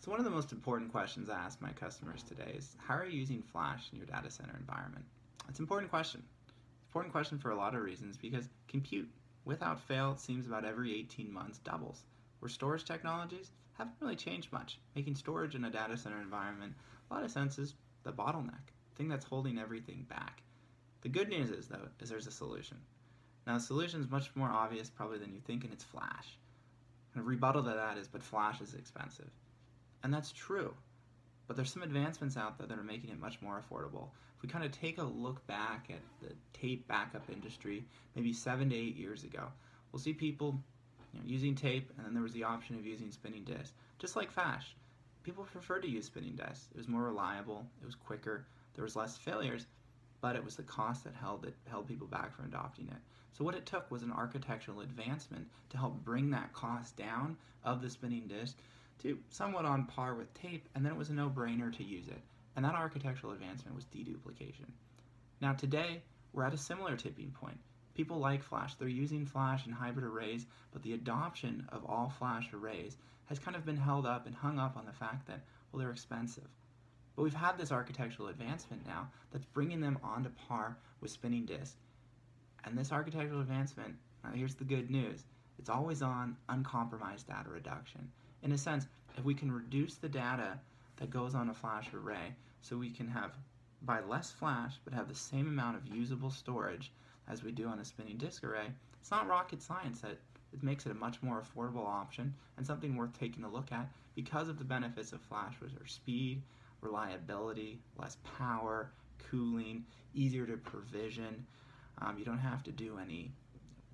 So one of the most important questions I ask my customers today is, how are you using Flash in your data center environment? It's an important question. It's an important question for a lot of reasons, because compute, without fail, it seems about every 18 months doubles, where storage technologies haven't really changed much, making storage in a data center environment, a lot of sense, is the bottleneck, the thing that's holding everything back. The good news is, though, is there's a solution. Now, the solution is much more obvious probably than you think, and it's Flash. And a rebuttal to that is, but Flash is expensive. And that's true, but there's some advancements out there that are making it much more affordable. If we kind of take a look back at the tape backup industry, maybe 7 to 8 years ago, we'll see people using tape, and then there was the option of using spinning disks. Just like Flash, people preferred to use spinning disks. It was more reliable, it was quicker, there was less failures, but it was the cost that held people back from adopting it. So what it took was an architectural advancement to help bring that cost down of the spinning disk to somewhat on par with tape, and then it was a no-brainer to use it. And that architectural advancement was deduplication. Now today, we're at a similar tipping point. People like Flash, they're using Flash and hybrid arrays, but the adoption of all Flash arrays has kind of been held up and hung up on the fact that, well, they're expensive. But we've had this architectural advancement now that's bringing them onto par with spinning disk. And this architectural advancement, here's the good news, it's always on, uncompromised data reduction. In a sense, if we can reduce the data that goes on a Flash array, so we can buy less Flash but have the same amount of usable storage as we do on a spinning disk array, it's not rocket science. It makes it a much more affordable option and something worth taking a look at because of the benefits of Flash, which are speed, reliability, less power, cooling, easier to provision. You don't have to do any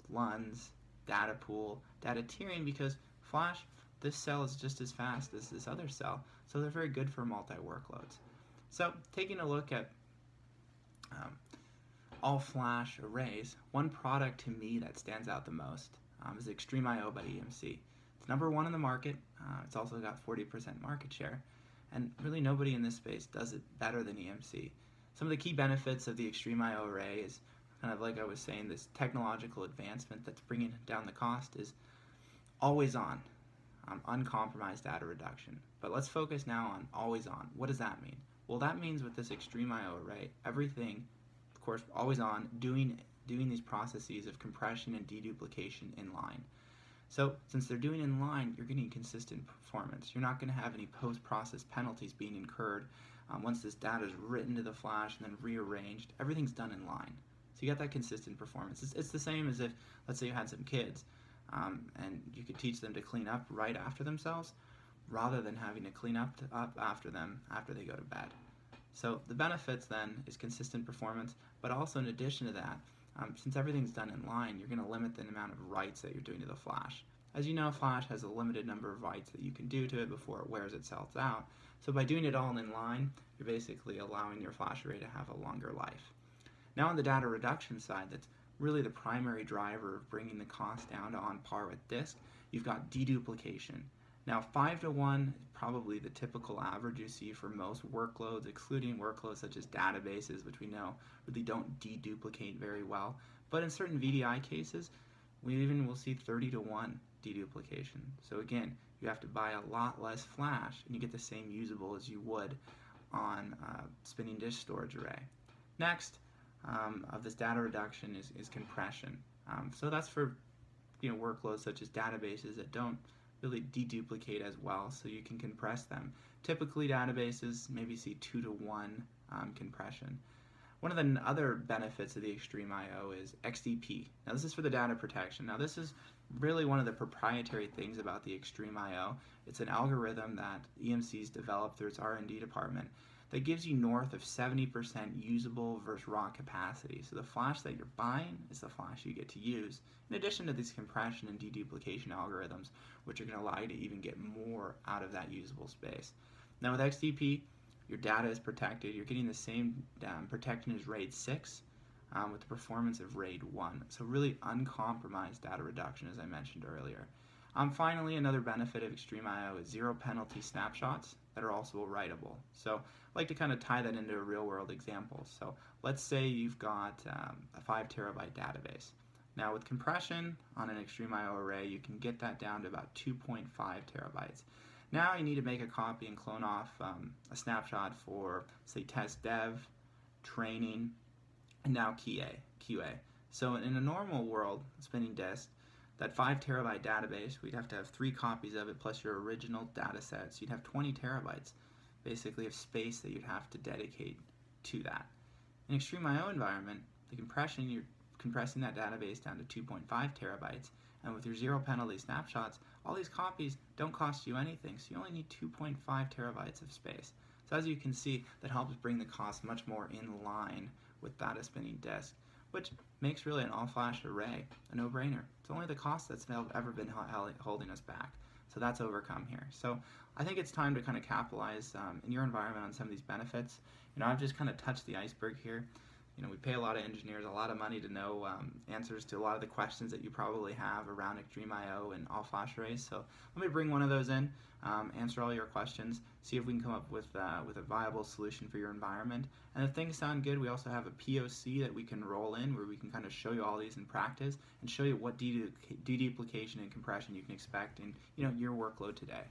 LUNs, data pool, data tiering, because Flash, this cell is just as fast as this other cell, so they're very good for multi-workloads. So taking a look at all Flash arrays, one product to me that stands out the most is XtremeIO by EMC. It's number one in the market. It's also got 40% market share, and really nobody in this space does it better than EMC. Some of the key benefits of the XtremeIO array is, kind of like I was saying, this technological advancement that's bringing down the cost is always on. Uncompromised data reduction. But let's focus now on always on. What does that mean? Well, that means with this XtremeIO array, everything, of course, always on, doing these processes of compression and deduplication in line. So since they're doing in line, you're getting consistent performance. You're not going to have any post-process penalties being incurred once this data is written to the Flash and then rearranged. Everything's done in line. So you got that consistent performance. It's the same as if, let's say you had some kids, and you could teach them to clean up right after themselves rather than having to clean up after them after they go to bed. So the benefits then is consistent performance, but also in addition to that, since everything's done in line, you're going to limit the amount of writes that you're doing to the Flash. As you know, Flash has a limited number of writes that you can do to it before it wears itself out. So by doing it all in line, you're basically allowing your Flash array to have a longer life. Now on the data reduction side, that's really the primary driver of bringing the cost down to on par with disk, you've got deduplication. Now 5 to 1 is probably the typical average you see for most workloads, excluding workloads such as databases, which we know really don't deduplicate very well. But in certain VDI cases, we even will see 30 to 1 deduplication. So again, you have to buy a lot less Flash and you get the same usable as you would on spinning disk storage array. Next, of this data reduction is compression. So that's for workloads such as databases that don't really deduplicate as well, so you can compress them. Typically databases maybe see 2 to 1 compression. One of the other benefits of the XtremeIO is XDP. Now this is for the data protection. Now this is really one of the proprietary things about the XtremeIO. It's an algorithm that EMC's developed through its R&D department that gives you north of 70% usable versus raw capacity. So the Flash that you're buying is the Flash you get to use, in addition to these compression and deduplication algorithms, which are going to allow you to even get more out of that usable space. Now with XDP, your data is protected. You're getting the same protection as RAID 6 with the performance of RAID 1. So really uncompromised data reduction, as I mentioned earlier. Finally, another benefit of XtremeIO is zero penalty snapshots that are also writable. So I like to kind of tie that into a real world example. So let's say you've got a 5 terabyte database. Now with compression on an XtremeIO array, you can get that down to about 2.5 terabytes. Now you need to make a copy and clone off a snapshot for, say, test dev, training, and now QA. So in a normal world, spinning disk, that 5 terabyte database, we'd have to have 3 copies of it plus your original data set. So you'd have 20 terabytes basically of space that you'd have to dedicate to that. In XtremeIO environment, the compression, you're compressing that database down to 2.5 terabytes, and with your zero penalty snapshots, all these copies don't cost you anything, so you only need 2.5 terabytes of space. So as you can see, that helps bring the cost much more in line with that of spinning disk, which makes really an all-flash array a no-brainer. It's only the cost that's ever been holding us back. So that's overcome here. So I think it's time to kind of capitalize in your environment on some of these benefits. I've just kind of touched the iceberg here. We pay a lot of engineers a lot of money to know answers to a lot of the questions that you probably have around XtremeIO and all-flash arrays. So let me bring one of those in, answer all your questions, see if we can come up with a viable solution for your environment. And if things sound good, we also have a POC that we can roll in where we can kind of show you all these in practice and show you what deduplication and compression you can expect in your workload today.